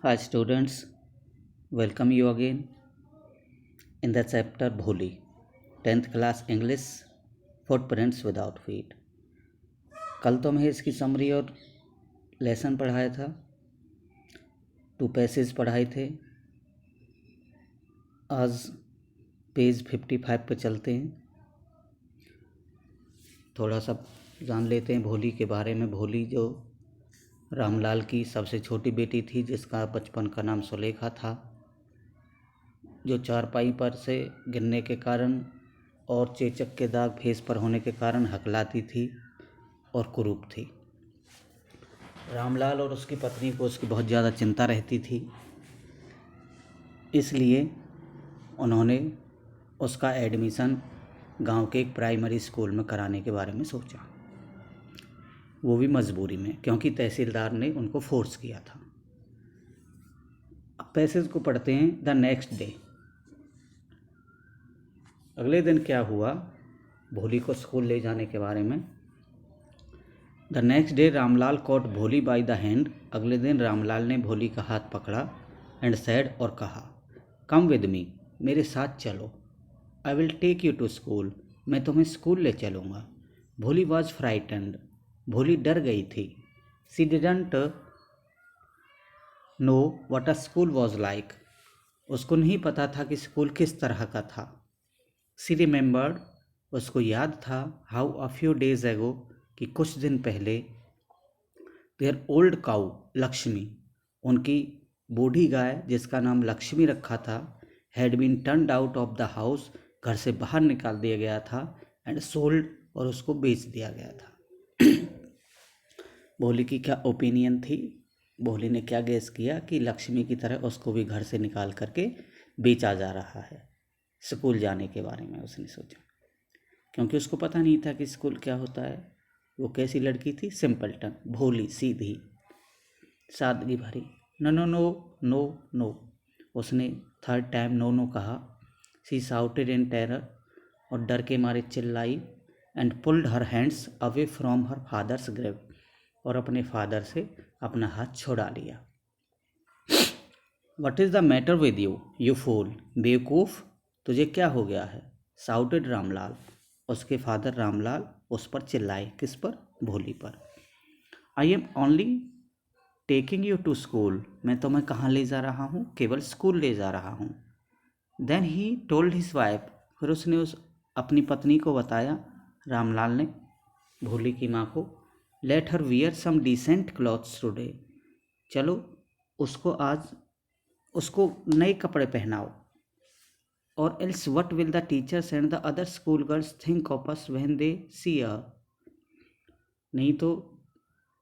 Hi students, welcome you again in the chapter Bholi, 10th class English, Footprints without feet. कल तो मैं इसकी summary और lesson पढ़ाया था, 2 पैसेज पढ़ाए थे। आज पेज 55 पे चलते हैं, थोड़ा सा जान लेते हैं भोली के बारे में। भोली जो रामलाल की सबसे छोटी बेटी थी, जिसका बचपन का नाम सुलेखा था, जो चारपाई पर से गिरने के कारण और चेचक के दाग फेस पर होने के कारण हकलाती थी और कुरूप थी। रामलाल और उसकी पत्नी को उसकी बहुत ज़्यादा चिंता रहती थी, इसलिए उन्होंने उसका एडमिशन गांव के एक प्राइमरी स्कूल में कराने के बारे में सोचा, वो भी मजबूरी में, क्योंकि तहसीलदार ने उनको फोर्स किया था। अब पैसेज को पढ़ते हैं। द नेक्स्ट डे, अगले दिन क्या हुआ भोली को स्कूल ले जाने के बारे में। The next day Ramlal caught Bholi by the hand, अगले दिन रामलाल ने भोली का हाथ पकड़ा एंड सैड, और कहा, कम विद मी, मेरे साथ चलो, I will take you to school, मैं तुम्हें स्कूल ले चलूँगा। भोली वॉज फ्राइटेंड, भोली डर गई थी। सी didn't know what a school was like, उसको नहीं पता था कि स्कूल किस तरह का था। सी रिमेंबर्ड, उसको याद था, हाउ अ फ्यू डेज एगो, कि कुछ दिन पहले, देयर ओल्ड काऊ लक्ष्मी, उनकी बूढ़ी गाय जिसका नाम लक्ष्मी रखा था, had been turned out of the house, घर से बाहर निकाल दिया गया था, एंड सोल्ड, और उसको बेच दिया गया था। भोली की क्या ओपिनियन थी? भोली ने क्या गेस किया कि लक्ष्मी की तरह उसको भी घर से निकाल करके बेचा जा रहा है। स्कूल जाने के बारे में उसने सोचा, क्योंकि उसको पता नहीं था कि स्कूल क्या होता है। वो कैसी लड़की थी? सिंपलटन, भोली, सीधी, सादगी भरी। No no no no no, उसने 3rd टाइम नो नो कहा। सी साउटेड इन टेरर, और डर के मारे चिल्लाई, and pulled her hands away from her father's grave, और अपने फादर से अपना हाथ छुड़ा लिया। What is the matter with you, you fool, बेवकूफ़, तुझे क्या हो गया है? साउटेड रामलाल, उसके फादर रामलाल उस पर चिल्लाए। किस पर? भोली पर। I am only taking you to school, मैं तुम्हें कहाँ ले जा रहा हूँ? केवल स्कूल ले जा रहा हूँ। Then he told his wife, फिर उसने उस अपनी पत्नी को बताया, रामलाल ने भोली की माँ को, let her wear some decent clothes today, चलो उसको नए कपड़े पहनाओ, or else what will the teachers and the other school girls think of us when they see a, नहीं तो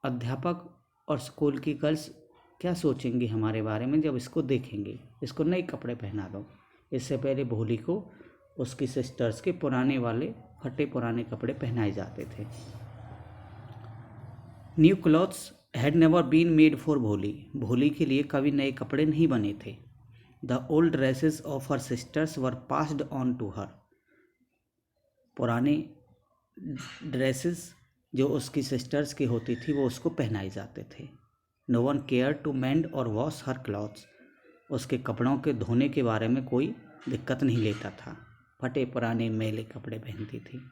अध्यापक और स्कूल की गर्ल्स क्या सोचेंगी हमारे बारे में जब इसको देखेंगे। इसको नए कपड़े पहना दो। इससे पहले भोली को उसकी सिस्टर्स के पुराने वाले फटे पुराने कपड़े पहनाए जाते थे। New clothes had never been made for Bholi, Bholi के लिए कभी नए कपड़े नहीं बने थे। The old dresses of her sisters were passed on to her, पुराने ड्रेसेस जो उसकी सिस्टर्स की होती थी वो उसको पहनाए जाते थे। No one care to mend or wash her clothes, उसके कपड़ों के धोने के बारे में कोई दिक्कत नहीं लेता था। फटे पुराने मैले कपड़े पहनती थी।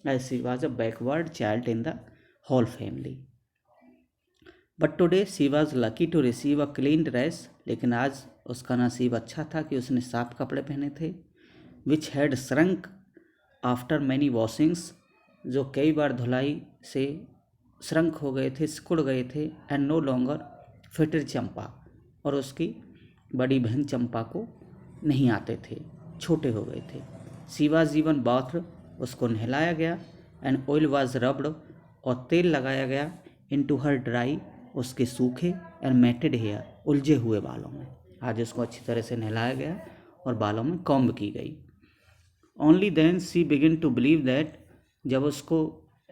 As she was a backward child in the whole family, but today she was lucky to receive a clean dress, लेकिन आज उसका नसीब अच्छा था कि उसने साफ कपड़े पहने थे। Which had shrunk after many washings, जो कई बार धुलाई से श्रंक हो गए थे, सिकुड़ गए थे। एंड नो लॉन्गर फिटेड चंपा, और उसकी बड़ी बहन चंपा को नहीं आते थे, छोटे हो गए थे। शी वॉज इवन बाथ, उसको नहलाया गया। एंड ऑयल वॉज रब्ड, और तेल लगाया गया। इन टू हर ड्राई, उसके सूखे एंड मैटेड हेयर, उलझे हुए बालों में। आज उसको अच्छी तरह से नहलाया गया और बालों में कॉम्ब की गई। Only then she begin to believe that, जब उसको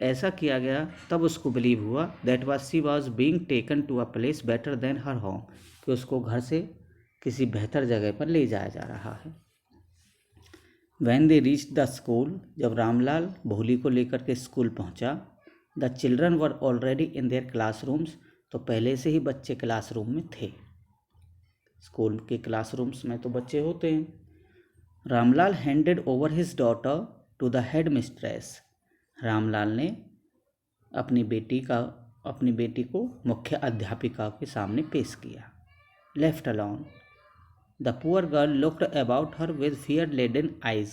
ऐसा किया गया तब उसको बिलीव हुआ, that was she was being taken to a place better than her home, कि उसको घर से किसी बेहतर जगह पर ले जाया जा रहा है। When they reach the school, जब रामलाल भोली को लेकर के स्कूल पहुंचा, the children were already in their classrooms, तो पहले से ही बच्चे क्लासरूम में थे। स्कूल के क्लासरूम्स में तो बच्चे होते हैं। Ramlal handed over his daughter to the headmistress. Ramlal ने अपनी बेटी को मुख्य अध्यापिका के सामने पेश किया। Left alone, the poor girl looked about her with fear laden eyes.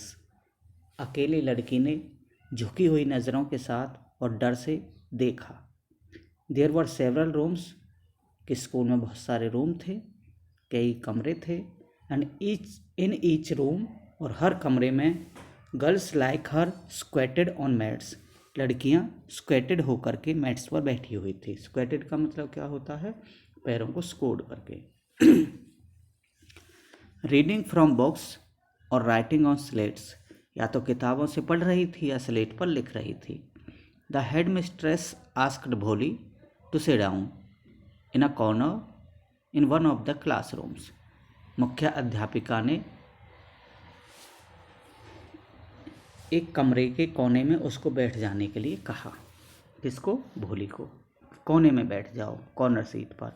अकेली लड़की ने झुकी हुई नज़रों के साथ और डर से देखा। देयर वर सेवरल रूम्स, कि स्कूल में बहुत सारे रूम थे, कई कमरे थे। एंड इन ईच रूम, और हर कमरे में, girls like her squatted on mats. लड़कियां स्क्वेटेड होकर के मैट्स पर बैठी हुई थी। स्क्वेटेड का मतलब क्या होता है? पैरों को स्कोड करके। रीडिंग फ्रॉम बुक्स और राइटिंग ऑन स्लेट्स, या तो किताबों से पढ़ रही थी या स्लेट पर लिख रही थी। The headmistress asked Bholi to sit down in a corner in one of the classrooms. मुख्य अध्यापिका ने एक कमरे के कोने में उसको बैठ जाने के लिए कहा। किसको? भोली को। कोने में बैठ जाओ, कॉर्नर सीट पर।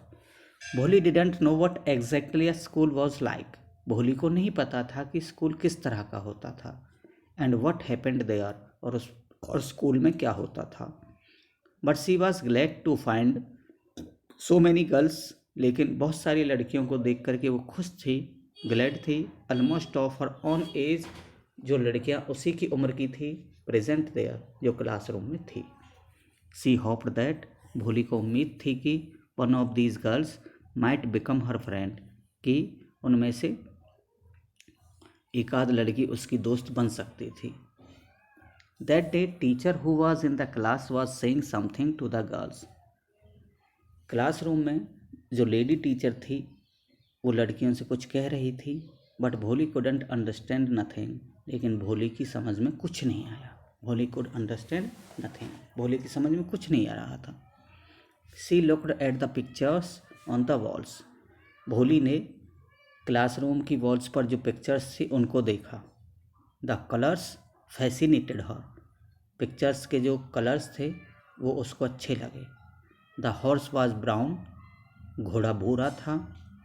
भोली didn't know what exactly a school was like. भोली को नहीं पता था कि स्कूल किस तरह का होता था। एंड व्हाट हैपेंड देयर, और स्कूल में क्या होता था। But she was glad to find so many girls, लेकिन बहुत सारी लड़कियों को देख करके वो खुश थी, ग्लैड थी, almost of her own age, जो लड़कियां उसी की उम्र की थी, प्रेजेंट देयर, जो क्लासरूम में थी। शी होप्ड दैट, भोली को उम्मीद थी कि one of these girls might become her friend, कि उनमें से एक आध लड़की उसकी दोस्त बन सकती थी। That day teacher who was in the class was saying something to the girls. Classroom में जो लेडी टीचर थी वो लड़कियों से कुछ कह रही थी। बट भोली कुडंट अंडरस्टैंड नथिंग, लेकिन भोली की समझ में कुछ नहीं आया। भोली कुड अंडरस्टैंड नथिंग, भोली की समझ में कुछ नहीं आ रहा था। She looked at the pictures on the walls. Bholi ने क्लासरूम की वॉल्स पर जो पिक्चर्स थी उनको देखा। The colours fascinated her. Pictures के जो कलर्स थे वो उसको अच्छे लगे। द हॉर्स वॉज ब्राउन, घोड़ा भूरा था,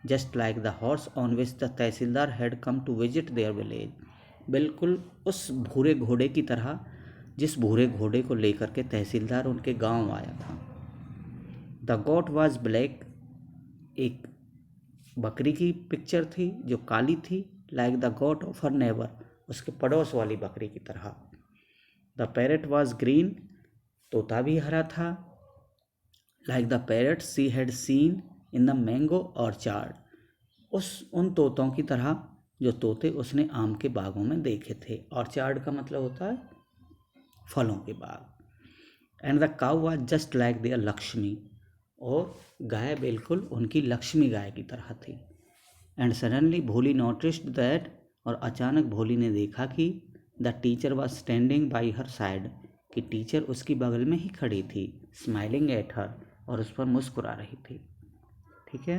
just like the horse on which the tehsildar had come to visit their village. बिल्कुल उस भूरे घोड़े की तरह जिस भूरे घोड़े को लेकर के तहसीलदार उनके गांव आया था। द गोट वॉज ब्लैक, एक बकरी की पिक्चर थी जो काली थी, like the goat of her neighbour, उसके पड़ोस वाली बकरी की तरह। द पैरट वॉज ग्रीन, तोता भी हरा था, like the parrot she had seen in the mango orchard, उन तोतों की तरह जो तोते उसने आम के बागों में देखे थे। ऑर्चार्ड का मतलब होता है फलों के बाग। And the cow was just like their Lakshmi, और गाय बिल्कुल उनकी लक्ष्मी गाय की तरह थी। And suddenly Bholi noticed that, और अचानक भोली ने देखा कि the teacher was standing by her side, कि टीचर उसकी बगल में ही खड़ी थी, स्माइलिंग एट हर, और उस पर मुस्कुरा रही थी। ठीक है।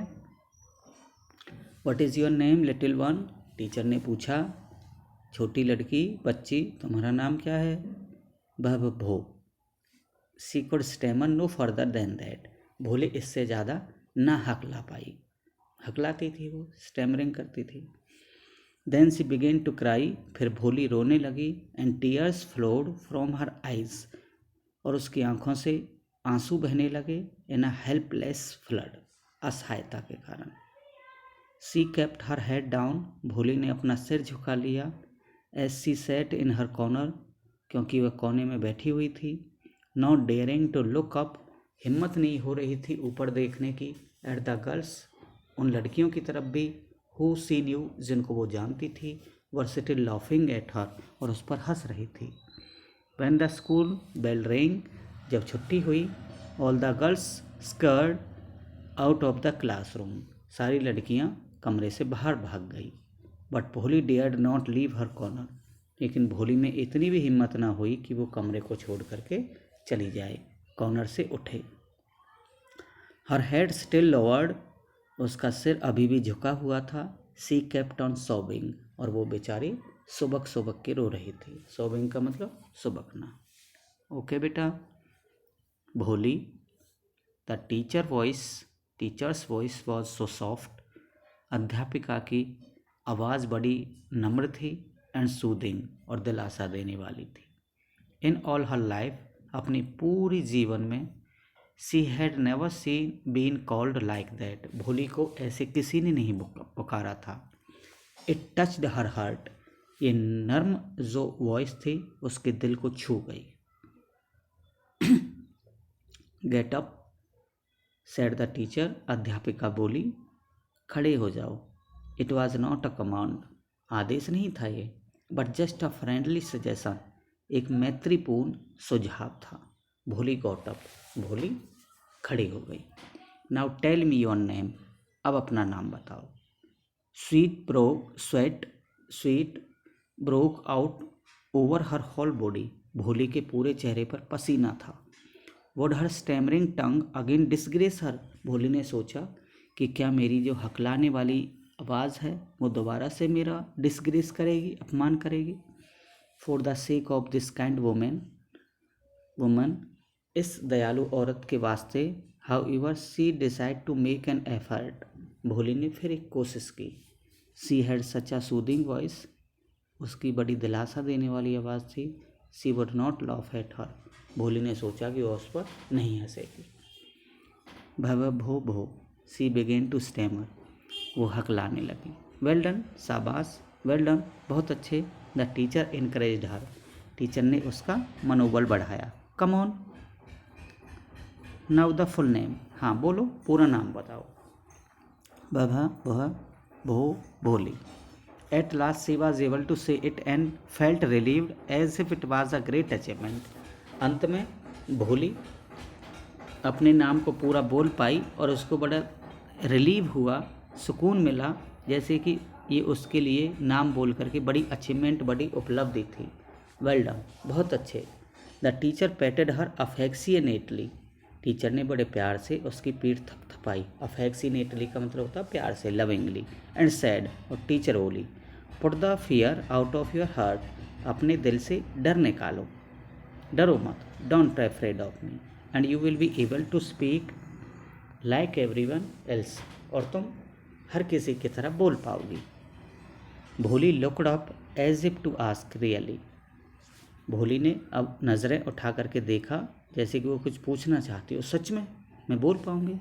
What is your name little one, teacher ने पूछा। छोटी लड़की, बच्ची, तुम्हारा नाम क्या है? भो। She could stammer no further than that, Bholi इससे ज़्यादा ना हकला पाई। हकलाती थी वो, स्टेमरिंग करती थी। Then she began to cry, फिर भोली रोने लगी। And tears flowed from her eyes, और उसकी आंखों से आंसू बहने लगे। इन अ हेल्पलेस फ्लड, असहायता के कारण। She kept her head down, Bholi ने अपना सिर झुका लिया। As she sat in her corner, क्योंकि वह कोने में बैठी हुई थी। Not daring to look up, हिम्मत नहीं हो रही थी ऊपर देखने की। एट द गर्ल्स, उन लड़कियों की तरफ भी। हु सी न्यू, जिनको वो जानती थी। Were still laughing at her, और उस पर हंस रही थी। When the school bell ring, जब छुट्टी हुई। All the girls scurried out of the classroom, सारी लड़कियां कमरे से बाहर भाग गई। But Bholi dared not leave her corner, लेकिन भोली में इतनी भी हिम्मत ना हुई कि वो कमरे को छोड़ करके चली जाए, कॉर्नर से उठे। हर हेड स्टिल लोअर्ड, उसका सिर अभी भी झुका हुआ था। सी केप्ट ऑन सोबिंग, और वो बेचारी सुबक सुबक के रो रही थी। सोबिंग का मतलब सुबकना। ओके बेटा। भोली, the teachers voice was so soft, अध्यापिका की आवाज़ बड़ी नम्र थी एंड सूदिंग और दिलासा देने वाली थी। इन ऑल हर लाइफ, अपनी पूरी जीवन में, she had never seen been called like that, Bholi को ऐसे किसी ने नहीं पुकारा था। इट टच्ड हर हार्ट, ये नर्म जो वॉइस थी उसके दिल को छू गई। Get up said the teacher, अध्यापिका बोली, खड़े हो जाओ। It was not a command, आदेश नहीं था ये, but just a friendly suggestion, एक मैत्रीपूर्ण सुझाव था। भोली गॉट अप, भोली खड़ी हो गई। Now tell me your name, अब अपना नाम बताओ। Sweat broke out over her whole body, Bholi के पूरे चेहरे पर पसीना था। Would her stammering tongue again disgrace her, Bholi ने सोचा कि क्या मेरी जो हकलाने वाली आवाज़ है वो दोबारा से मेरा डिसग्रेस करेगी, अपमान करेगी। For the sake of this kind woman, इस दयालु औरत के वास्ते, however she decide to make an effort, Bholi ने फिर एक कोशिश की। She had such a soothing voice, उसकी बड़ी दिलासा देने वाली आवाज़ थी। She would not laugh at her, Bholi ने सोचा कि वह उस पर नहीं हंसेगी। भव भो भो, शी बिगेन टू स्टैमर, वो हकलाने लगी। वेल डन, शाबाश, वेल डन, बहुत अच्छे। The teacher encouraged her, teacher ने उसका मनोबल बढ़ाया। Come on, now the full name, हाँ बोलो, पूरा नाम बताओ। भव भव भो भोली। At last she was able to say it and felt relieved as if it was a great achievement. अंत में भोली अपने नाम को पूरा बोल पाई और उसको बड़ा रिलीव हुआ, सुकून मिला, जैसे कि ये उसके लिए नाम बोल करके बड़ी अचीवमेंट, बड़ी उपलब्धि थी। वेल डन, बहुत अच्छे। द टीचर पेटेड हर अफेक्शिएनेटली, टीचर ने बड़े प्यार से उसकी पीठ थपथपाई। अफेक्शिनेटली का मतलब होता है प्यार से, लविंगली। एंड सैड, और टीचर बोली, put the fear out of your heart, अपने दिल से डर निकालो, डरो मत, don't be afraid of me, and you will be able to speak like everyone else, और तुम हर किसी की तरह बोल पाओगी। Bholi looked up as if to ask really, Bholi ने अब नज़रें उठा करके देखा जैसे कि वो कुछ पूछना चाहती हो, सच में मैं बोल पाऊंगी?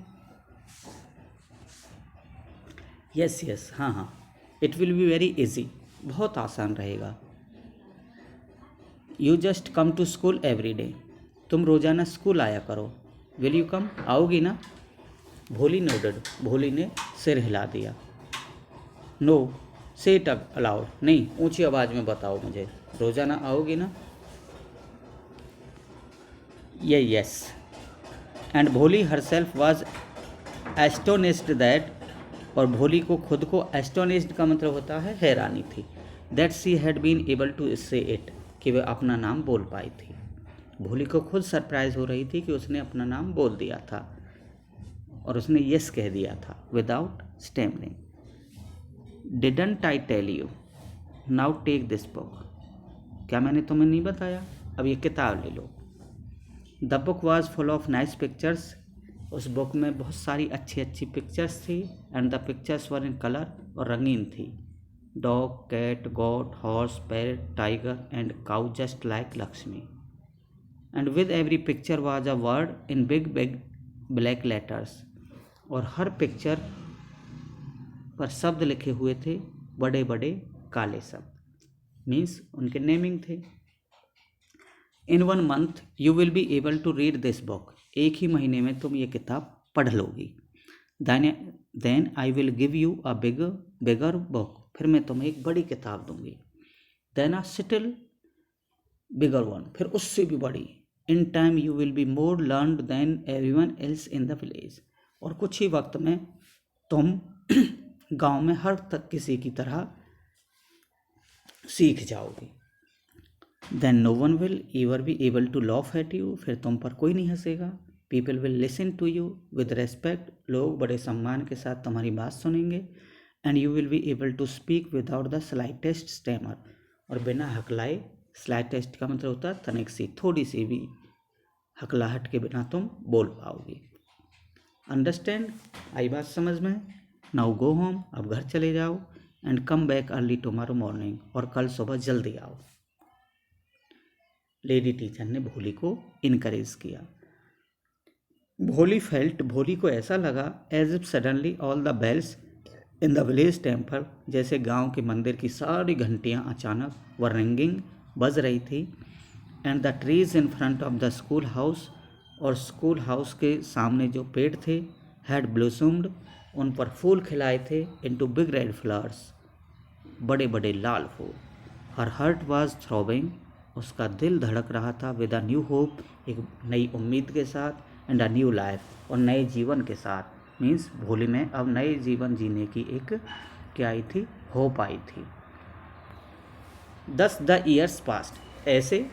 यस यस, हाँ हाँ, it will be very easy, बहुत आसान रहेगा। You just come to school every day, तुम रोज़ाना स्कूल आया करो। विल यू कम, आओगी ना? भोली नोडेड, भोली ने सिर हिला दिया। नो, से इट अलाउड, नहीं, ऊंची आवाज़ में बताओ मुझे, रोज़ाना आओगी ना? ये यस। एंड भोली हरसेल्फ वाज एस्टोनिस्ड दैट, और भोली को खुद को, एस्टोनिस्ड का मतलब होता है हैरानी थी, that she had been able to say it, कि वह अपना नाम बोल पाई थी। भोली को खुद सरप्राइज हो रही थी कि उसने अपना नाम बोल दिया था और उसने यस कह दिया था without stammering. Didn't I tell you, now take this book, क्या मैंने तुम्हें नहीं बताया? अब ये किताब ले लो। The book was full of nice pictures, उस बुक में बहुत सारी अच्छी अच्छी पिक्चर्स थी। And the pictures were in colour, और रंगीन थी। Dog, cat, goat, horse, parrot, tiger and cow just like Lakshmi. And with every picture was a word in big big black letters, और हर पिक्चर पर शब्द लिखे हुए थे, बड़े बड़े काले शब्द, मीन्स उनके नेमिंग थे। In 1 month you will be able to read this book, एक ही महीने में तुम ये किताब पढ़ लोगी। Then I will give you a bigger book, फिर मैं तुम्हें एक बड़ी किताब दूंगी। Then a still bigger one, फिर उससे भी बड़ी। In time you will be more learned than everyone else in the village, और कुछ ही वक्त में तुम गांव में हर तक किसी की तरह सीख जाओगी। Then no one will ever be able to laugh at you, फिर तुम पर कोई नहीं हंसेगा। People will listen to you with respect, लोग बड़े सम्मान के साथ तुम्हारी बात सुनेंगे। And you will be able to speak without the slightest stammer, और बिना हकलाए, स्लाइटेस्ट का मतलब होता है तनिक सी, थोड़ी सी भी हकलाहट के बिना तुम बोल पाओगी। अंडरस्टैंड, आई बात समझ में? नाउ गो होम, अब घर चले जाओ, and come back early tomorrow morning, और कल सुबह जल्दी आओ। लेडी टीचर ने भोली को इनकरेज किया। भोली फेल्ट, भोली को ऐसा लगा, as if suddenly all the bells in the village temple, जैसे गांव के मंदिर की सारी घंटियां अचानक व रिंगिंग बज रही थी, and the trees in front of the school house, और स्कूल हाउस के सामने जो पेड़ थे, हैड ब्लूसम्ड, उन पर फूल खिलाए थे, इनटू बिग रेड फ्लावर्स, बड़े बड़े लाल फूल। हर हार्ट वाज थ्रोबिंग, उसका दिल धड़क रहा था, विद अ न्यू होप, एक नई उम्मीद के साथ, एंड अ न्यू लाइफ, और नए जीवन के साथ। मीन्स भोली में अब नए जीवन जीने की एक क्या आई थी, होप आई थी। दस द ईयर्स पास्ट, ऐसे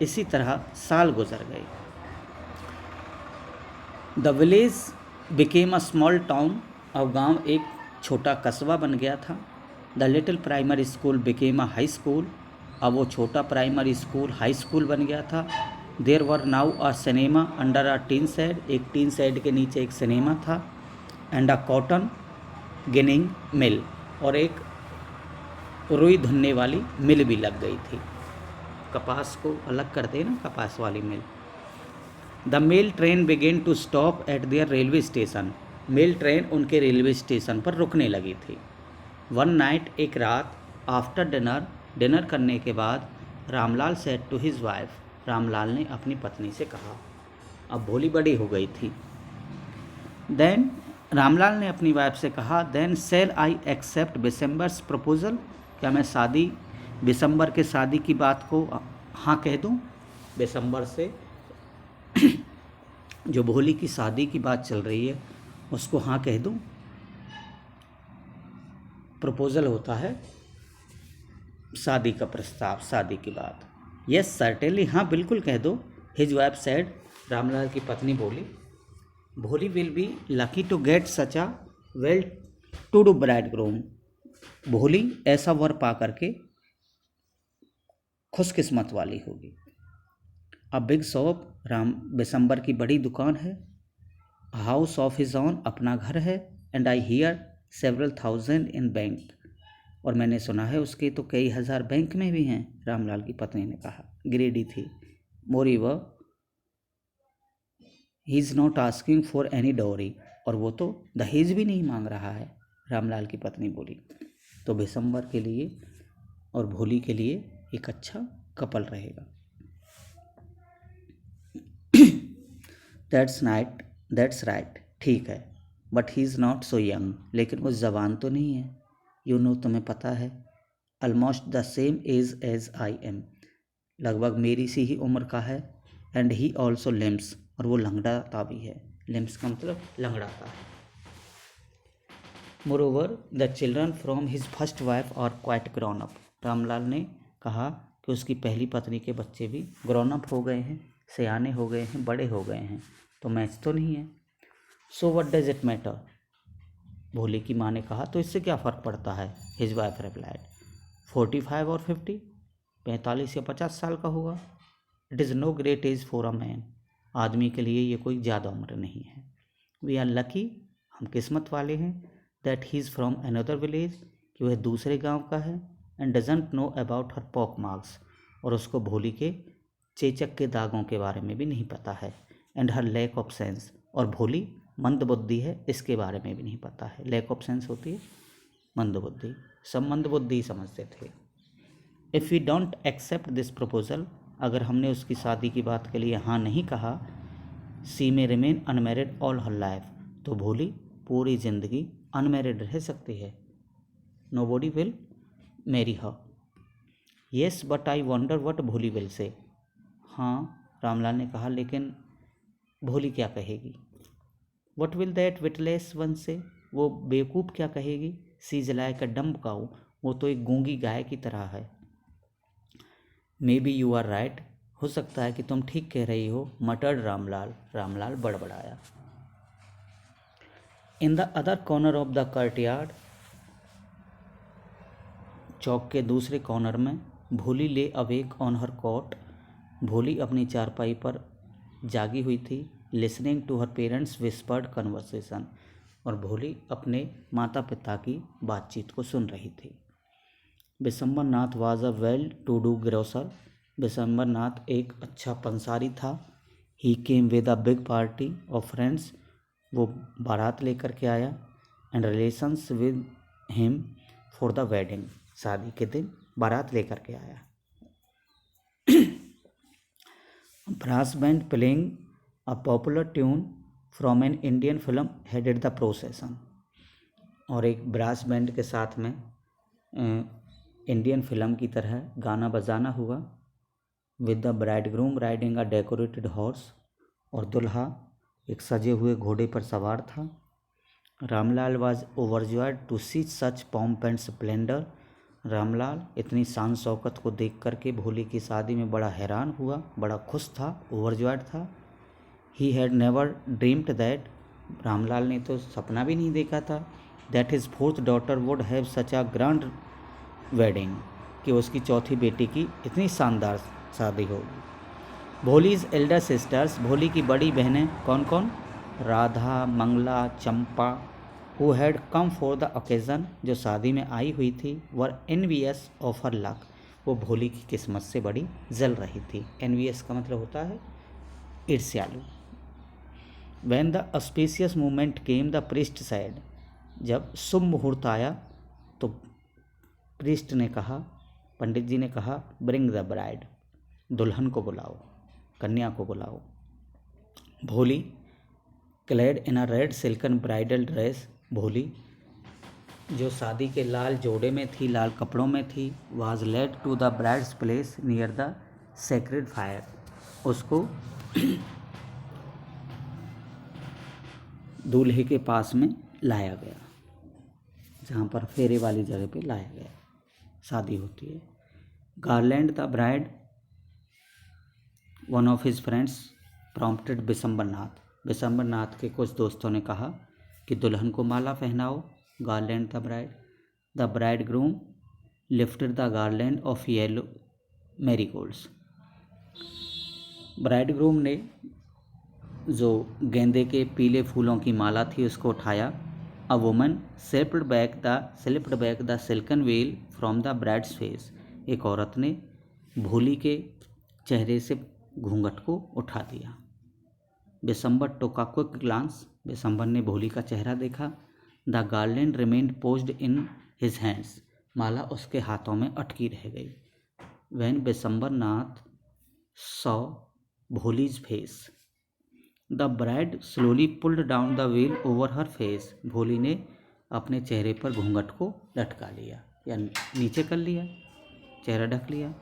इसी तरह साल गुजर गए। The village became a small town, अब गांव एक छोटा कस्बा बन गया था। The little primary school became a high school, अब वो छोटा प्राइमरी स्कूल हाई स्कूल बन गया था। There were now a cinema under a tin shed, एक टीन शेड के नीचे एक सिनेमा था, and a cotton ginning mill, और एक रुई धुनने वाली मिल भी लग गई थी। कपास को अलग करते हैं ना, कपास वाली मिल। The mail train began to stop at their railway station, mail train उनके रेलवे स्टेशन पर रुकने लगी थी। वन नाइट, एक रात, आफ्टर डिनर, डिनर करने के बाद, Ramlal said to his wife, Ramlal ने अपनी पत्नी से कहा, अब भोली बड़ी हो गई थी। देन, रामलाल ने अपनी वाइफ से कहा, then shall I accept Bishambar's proposal, क्या मैं शादी, दिसंबर के शादी की बात को हाँ कह दूं? दिसंबर से जो भोली की शादी की बात चल रही है उसको हाँ कह दूं? प्रपोजल होता है शादी का प्रस्ताव, शादी की बात। यस सर्टेनली, हाँ बिल्कुल कह दो। हिज वाइफ सेड, रामलाल की पत्नी बोली, Bholi will be lucky to get such a well to do bridegroom, Bholi ऐसा वर पा करके खुशकिस्मत वाली होगी। अ बिग शॉप, राम दिसंबर की बड़ी दुकान है। हाउस ऑफ हिज ओन, अपना घर है। And I hear several thousand in bank, और मैंने सुना है उसके तो कई हज़ार बैंक में भी हैं, रामलाल की पत्नी ने कहा। ग्रेडी थी। Moreover he is not asking for any dowry, और वो तो दहेज भी नहीं मांग रहा है, रामलाल की पत्नी बोली। तो दिसंबर के लिए और भोली के लिए एक अच्छा कपल रहेगा। दैट्स राइट, ठीक है। But he is not so young, लेकिन वो जवान तो नहीं है। यू नो, तुम्हें पता है। Almost the same age as I am, लगभग मेरी सी ही उम्र का है। एंड ही ऑल्सो लिम्स, और वो लंगड़ाता भी है। लिम्स का मतलब लंगड़ाता है। Moreover the children from his first wife are quite grown up, Ramlal ने कहा कि उसकी पहली पत्नी के बच्चे भी ग्रोन अप हो गए हैं, सयाने हो गए हैं, बड़े हो गए हैं, तो मैच तो नहीं है। So what does it matter, Bhole की माँ ने कहा, तो इससे क्या फ़र्क पड़ता है। हिज वाइफ रिप्लाइड, 45 और 50, 45 या 50 साल का होगा। It is no great age for a man, आदमी के लिए ये कोई ज़्यादा उम्र नहीं है। वी आर लकी, हम किस्मत वाले हैं, that he is from another village, कि वह दूसरे गांव का है। And doesn't know about her pock marks, और उसको भोली के चेचक के दागों के बारे में भी नहीं पता है। And her lack of sense, और भोली मंद बुद्धि है, इसके बारे में भी नहीं पता है। लैक ऑफ सेंस होती है मंद बुद्धि, सब मंद बुद्धि समझते थे। If we don't accept this proposal, अगर हमने उसकी शादी की बात के लिए हाँ नहीं कहा, she may remain unmarried all her life, तो भोली पूरी ज़िंदगी अनमैरिड रह सकती है। Nobody will marry her. Yes but I wonder what Bholi will say, हाँ रामलाल ने कहा, लेकिन भोली क्या कहेगी। What will that witless one say, वो बेवकूफ़ क्या कहेगी। She is like a dumb cow, वो तो एक गूंगी गाय की तरह है। Maybe you are right, हो सकता है कि तुम ठीक कह रही हो। मटर्ड रामलाल, रामलाल बड़बड़ाया। In the other corner of the courtyard, चौक के दूसरे कॉर्नर में, भोली ले अवेक ऑन हर कॉट, भोली अपनी चारपाई पर जागी हुई थी। Listening to her parents whispered conversation, और भोली अपने माता पिता की बातचीत को सुन रही थी। Bishambar Nath was a well to do grocer. Bishambar Nath एक अच्छा पंसारी था। He came with a big party of friends. वो बारात लेकर के आया। And relations with him for the wedding. शादी के दिन बारात लेकर के आया। Brass band playing a popular tune from an Indian film headed the procession. और एक ब्रास बैंड के साथ में इंडियन फिल्म की तरह गाना बजाना हुआ। With the bridegroom riding a decorated horse. और दुल्हा एक सजे हुए घोड़े पर सवार था। Ramlal was overjoyed to see such pomp and splendour. Ramlal इतनी शान शौकत को देख करके भोली की शादी में बड़ा हैरान हुआ, बड़ा खुश था, ओवरजॉयड था। He had never dreamed that. Ramlal ने तो सपना भी नहीं देखा था that his fourth daughter would have such a grand wedding, कि उसकी चौथी बेटी की इतनी शानदार शादी होगी। भोलीज एल्डर सिस्टर्स, भोली की बड़ी बहनें कौन कौन? Radha, Mangala, Champa, who had come for the occasion, जो शादी में आई हुई थी, were envious of her luck, वो भोली की किस्मत से बड़ी जल रही थी। एनवियस का मतलब होता है ईर्ष्यालु। When the auspicious moment came the priest said, जब शुभ मुहूर्त आया तो प्रीस्ट ने कहा, पंडित जी ने कहा, ब्रिंग द ब्राइड, दुल्हन को बुलाओ, कन्या को बुलाओ। भोली क्लेड इन अ रेड सिल्कन ब्राइडल ड्रेस, भोली जो शादी के लाल जोड़े में थी, लाल कपड़ों में थी, was led to the bride's place near the sacred fire, उसको दूल्हे के पास में लाया गया, जहाँ पर फेरे वाली जगह पे लाया गया, शादी होती है। Garland the bride, one of his friends prompted Bishambar Nath, Bishambar Nath के कुछ दोस्तों ने कहा कि दुल्हन को माला पहनाओ। Garland the bride, the bridegroom lifted the garland of yellow marigolds, bridegroom ने जो गेंदे के पीले फूलों की माला थी उसको उठाया। A woman slipped back the silken well from the bride's face, एक औरत ने भोली के चेहरे से घूंघट को उठा दिया। Bishambar took a quick glance, Bishambar ने भोली का चेहरा देखा। The garland remained poised in his hands, माला उसके हाथों में अटकी रह गई। When Bishambar Nath saw Bholi's face, the bride slowly pulled down the veil over her face, Bholi ने अपने चेहरे पर घूंघट को लटका लिया या नीचे कर लिया, चेहरा ढक लिया।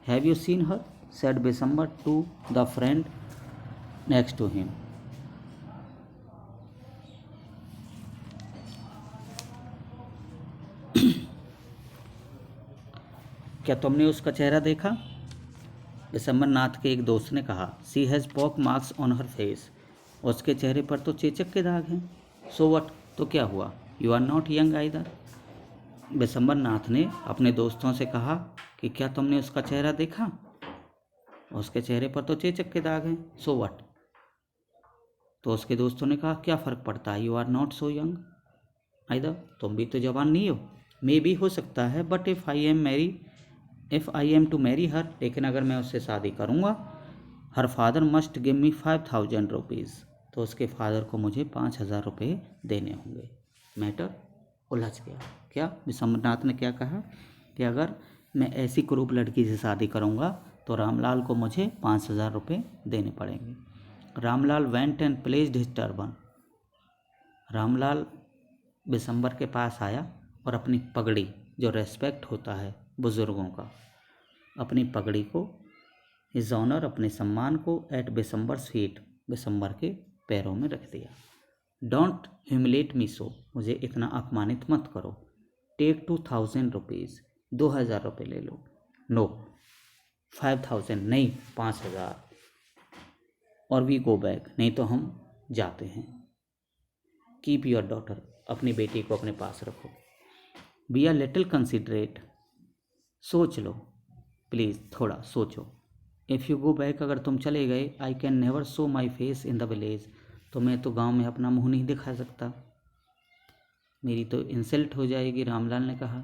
Have you seen her, said Bishambar to the friend next to him, क्या तुमने उसका चेहरा देखा? बिशंबर नाथ के एक दोस्त ने कहा, she has pock marks on her face, उसके चेहरे पर तो चेचक के दाग हैं। सो वट, तो क्या हुआ? You are not young either, Bishambar Nath ने अपने दोस्तों से कहा कि क्या तुमने उसका चेहरा देखा? उसके चेहरे पर तो चेचक के दाग हैं। सो वट, तो उसके दोस्तों ने कहा क्या फ़र्क पड़ता है? You are not so young either, तुम भी तो जवान नहीं हो। मे भी हो सकता है, but if I am to marry her, लेकिन अगर मैं उससे शादी करूँगा, her father must give me 5000 rupees, तो उसके फादर को मुझे 5000 रुपये देने होंगे। मैटर उलझ गया। क्या विश्वनाथ ने क्या कहा कि अगर मैं ऐसी कुरूप लड़की से शादी करूँगा तो रामलाल को मुझे 5000 रुपये देने पड़ेंगे। Ramlal went and placed his turban, Ramlal Bishambar के पास आया और अपनी पगड़ी, जो रेस्पेक्ट होता है बुज़ुर्गों का, अपनी पगड़ी को, हिज ऑनर, अपने सम्मान को, एट बिशंबर्स फीट, बिशंबर के पैरों में रख दिया। डोंट ह्यूमिलेट मी सो, मुझे इतना अपमानित मत करो। टेक 2000 रुपीज़, 2000 रुपये ले लो। नो 5000, नहीं 5000। और वी गो बैक, नहीं तो हम जाते हैं। कीप योर डॉटर, अपनी बेटी को अपने पास रखो। बी आर लिटिल कंसिडरेट, सोच लो प्लीज़, थोड़ा सोचो। इफ़ यू गो बैक, अगर तुम चले गए, I can never show my face in the village, तो मैं तो गांव में अपना मुंह नहीं दिखा सकता। मेरी तो इंसल्ट हो जाएगी, रामलाल ने कहा।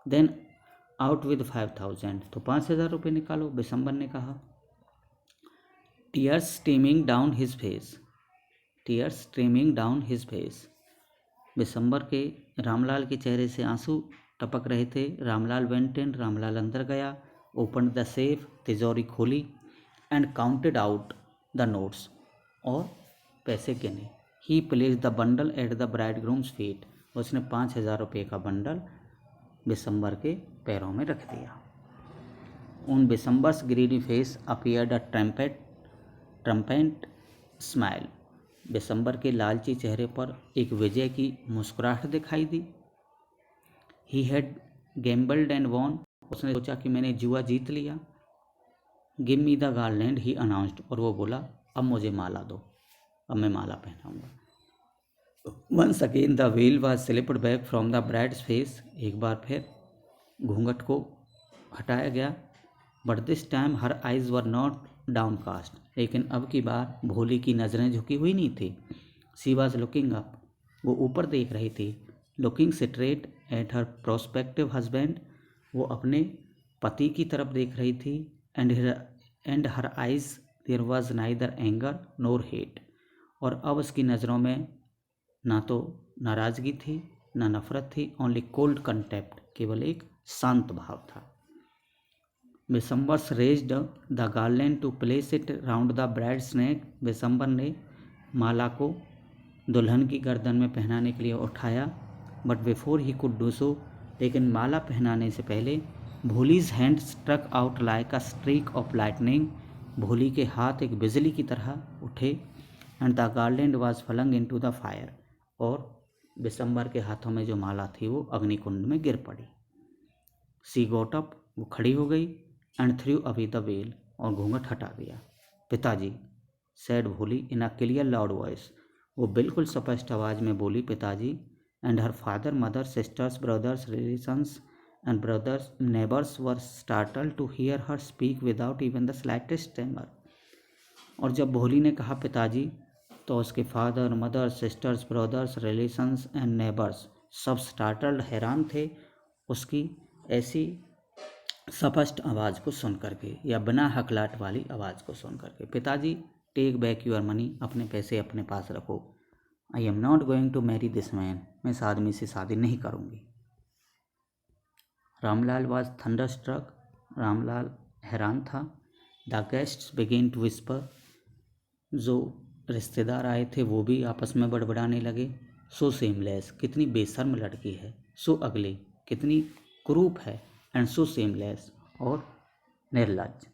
देन आउट विद 5000, तो 5000 रुपये निकालो, बिशंबर ने कहा। Tears streaming down his face, tears streaming down his face, Bishambar के रामलाल के चेहरे से आंसू टपक रहे थे। रामलाल वेंट इन, रामलाल अंदर गया। ओपन द सेफ, तिजोरी खोली। And counted out the notes, और पैसे गिने। He placed the bundle at the bridegroom's feet, उसने 5000 रुपये का बंडल बिशंबर के पैरों में रख दिया। On Bishambar's greedy face appeared a triumphant smile, Bishambar के लालची चेहरे पर एक विजय की मुस्कुराहट दिखाई दी। He had gambled and won, उसने सोचा कि मैंने जुआ जीत लिया। Give me the garland, he announced, और वो बोला अब मुझे माला दो, अब मैं माला पहनाऊंगा। Once again the veil was slipped back from the bride's face, एक बार फिर घूंघट को हटाया गया। But this time her eyes were not downcast, लेकिन अब की बार भोली की नज़रें झुकी हुई नहीं थी। शी वॉज लुकिंग अप, वो ऊपर देख रही थी। Looking straight at her prospective husband, वो अपने पति की तरफ देख रही थी। And her eyes there was neither anger nor hate, और अब उसकी नज़रों में ना तो नाराज़गी थी ना नफरत थी, ओनली कोल्ड कंटेम्प्ट, केवल एक शांत भाव था। Bishambar's raised the garland to place it round the bride's neck, Bishambar ने माला को दुल्हन की गर्दन में पहनाने के लिए उठाया। But before he could do so, लेकिन माला पहनाने से पहले Bholi's hand struck out like a streak of lightning, Bholi के हाथ एक बिजली की तरह उठे। And the garland was flung into the fire, और बिशंबर के हाथों में जो माला थी वो अग्निकुंड में गिर पड़ी। सी गॉट अप, वो खड़ी हो गई। And threw away the veil, और घूंघट हटा दिया। पिताजी, said Bholi in a clear loud voice, वो बिल्कुल स्पष्ट आवाज़ में बोली, पिताजी। And her father, mother, sisters, brothers, relations and brothers, neighbours were startled to hear her speak without even the slightest tremor, और जब भोली ने कहा पिताजी, तो उसके father, mother, sisters, brothers, relations and neighbours सब स्टार्टल्ड, हैरान थे उसकी ऐसी स्पष्ट आवाज़ को सुन करके, या बिना हकलाट वाली आवाज़ को सुन करके। पिताजी, टेक बैक यूर मनी, अपने पैसे अपने पास रखो। I am not going to marry this man, मैं इस आदमी से शादी नहीं करूँगी। रामलाल वॉज थंडरस्ट्रक, रामलाल हैरान था। The guests began to whisper, जो रिश्तेदार आए थे वो भी आपस में बड़बड़ाने लगे। सो सेमलेस, कितनी बेशर्म लड़की है। सो अगली, कितनी क्रूप है। एंड सो सेमलेस, और निर्लज।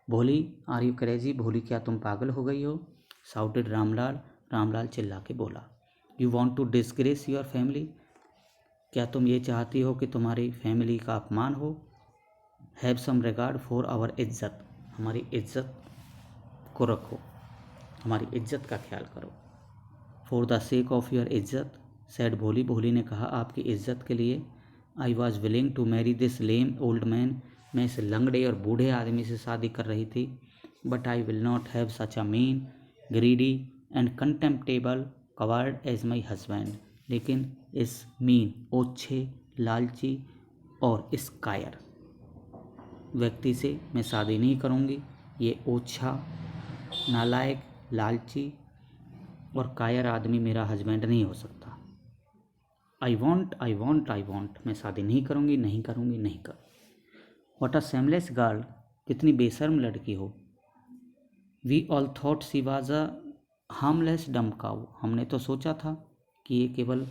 भोली, आर यू क्रेजी, भोली क्या तुम पागल हो गई हो। साउटेड रामलाल, रामलाल चिल्ला के बोला। You want to disgrace your family, क्या तुम ये चाहती हो कि तुम्हारी फैमिली का अपमान हो। Have some regard for our izzat, हमारी इज्जत को रखो, हमारी इज्जत का ख्याल करो। For the sake of your izzat, said Bholi, Bholi ने कहा आपकी इज्जत के लिए। I was willing to marry this lame old man, मैं इस लंगड़े और बूढ़े आदमी से शादी कर रही थी। But I will not have such a mean, greedy and contemptible coward as my husband, लेकिन इस मीन, ओछे, लालची और इस कायर व्यक्ति से मैं शादी नहीं करूँगी। ये ओछा, नालायक, लालची और कायर आदमी मेरा हस्बैंड नहीं हो सकता। I want, I want, I want, मैं शादी नहीं करूँगी, नहीं करूँगी, नहीं करूँगी। व्हाट अ सेमलेस गर्ल, कितनी बेशर्म लड़की हो। We all thought she was a harmless dumb cow, हमने तो सोचा था कि ये केवल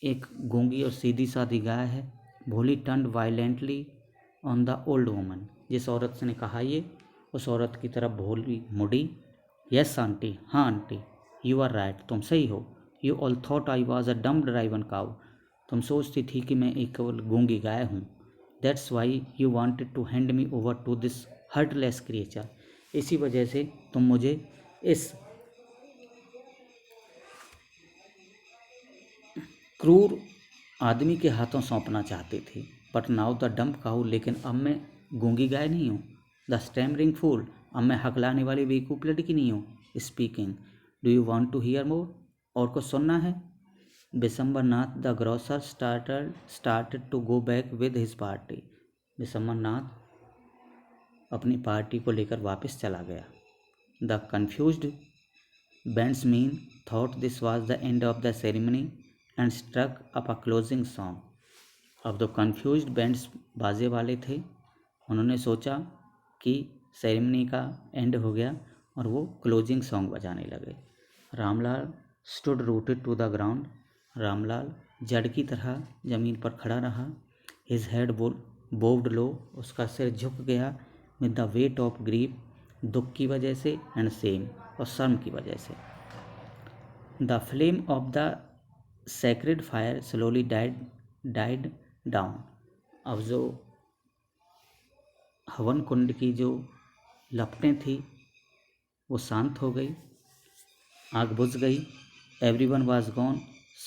एक गूंगी और सीधी सादी गाय है। भोली turned violently on the old woman, जिस औरत ने कहा ये, उस औरत की तरफ भोली मुड़ी। यस आंटी, हाँ आंटी, यू आर राइट, तुम सही हो। You all thought I was a डम ड्राइवन काऊ, तुम सोचती थी कि मैं एक केवल गूंगी गाय हूँ। That's why you wanted to hand me over to this heartless creature, इसी वजह से तुम मुझे इस क्रूर आदमी के हाथों सौंपना चाहती थी। बट नाउ द डम्प काऊ, लेकिन अब मैं गूंगी गाय नहीं हूँ। द स्टैमरिंग फूल, अब मैं हकलाने वाली बेवकूफ़ लड़की नहीं हूँ। Speaking, do you want to hear more, और कुछ सुनना है। Bishambarnath the grocer started to go back with his party. बिशम्बरनाथ अपनी पार्टी को लेकर वापस चला गया. The confused bandsman thought this was the end of the ceremony and struck up a closing song. अब तो confused bands बाजे वाले थे, उन्होंने सोचा कि सेरेमनी का एंड हो गया और वो क्लोजिंग सॉन्ग बजाने लगे. Ramlal stood rooted to the ground. Ramlal जड़ की तरह जमीन पर खड़ा रहा. His head bowed low. उसका सिर झुक गया. With the weight of grief, दुख की वजह से, and shame, और शर्म की वजह से. The flame of the sacred fire slowly died down. अब जो हवन कुंड की जो लपटें थी वो शांत हो गई. आग बुझ गई. Everyone was gone.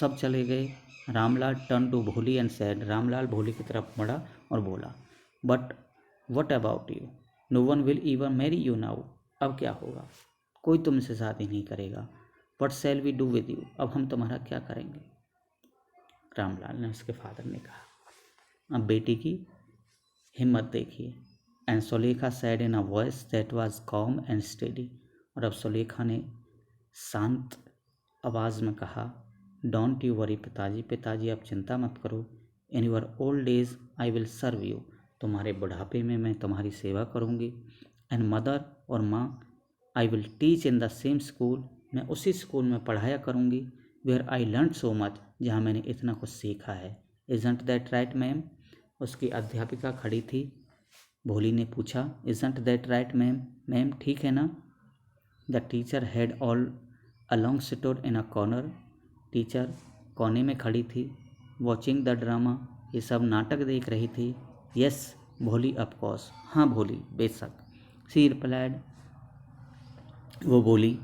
सब चले गए. रामलाल turned to भोली and said. रामलाल भोली की तरफ मुड़ा और बोला, But what about you? No one will even marry you now. अब क्या होगा? कोई तुमसे शादी नहीं करेगा. What shall we do with you? अब हम तुम्हारा क्या करेंगे? रामलाल ने उसके फादर ने कहा. अब बेटी की हिम्मत देखिए. And Sulekha said in a voice that was calm and steady. और अब सुलेखा ने शांत आवाज़ में कहा, Don't you worry पिताजी. पिताजी आप चिंता मत करो. In your old days I will serve you. तुम्हारे बुढ़ापे में मैं तुम्हारी सेवा करूँगी. And mother और माँ I will teach in the same school. मैं उसी स्कूल में पढ़ाया करूँगी. Where I learned so much. जहाँ मैंने इतना कुछ सीखा है. Isn't that right ma'am? उसकी अध्यापिका खड़ी थी. भोली ने पूछा, Isn't that right ma'am? Ma'am ठीक है ना? The teacher had all along stood in a corner. Teacher कोने में खड़ी थी. Watching the drama. ये सब नाटक देख रही थी. Yes, भोली of course. हाँ भोली, बेशक. She replied. वो बोली.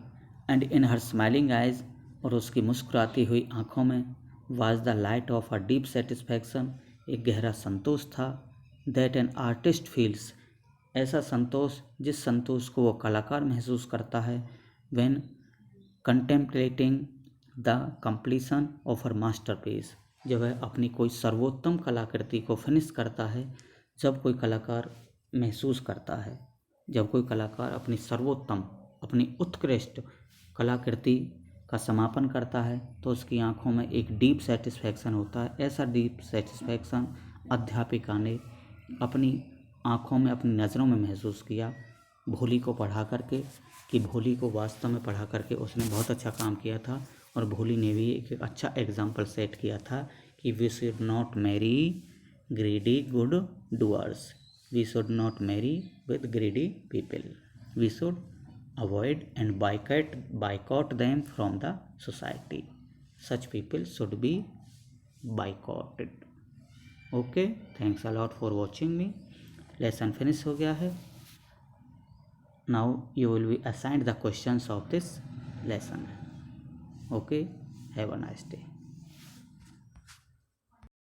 And in her smiling eyes. और उसकी मुस्कुराती हुई आँखों में was the light of a deep satisfaction. एक गहरा संतोष था. That an artist feels. ऐसा संतोष जिस संतोष को वो कलाकार महसूस करता है. When contemplating the completion of her masterpiece. जब वह अपनी कोई सर्वोत्तम कलाकृति को फिनिश करता है. जब कोई कलाकार महसूस करता है, जब कोई कलाकार अपनी सर्वोत्तम, अपनी उत्कृष्ट कलाकृति का समापन करता है तो उसकी आंखों में एक डीप सेटिस्फैक्शन होता है. ऐसा डीप सेटिस्फैक्शन अध्यापिका ने अपनी आंखों में, अपनी नज़रों में महसूस किया भोली को पढ़ा करके, कि भोली को वास्तव में पढ़ा करके उसने बहुत अच्छा काम किया था. और भोली ने भी एक अच्छा एग्जाम्पल सेट किया था कि we should not marry greedy good doers. We should not marry with greedy people. We should avoid and boycott them from the society. Such people should be boycotted. Okay, thanks a lot for watching me. Lesson finish हो गया है. Now you will be assigned the questions of this lesson. Okay, have a nice day.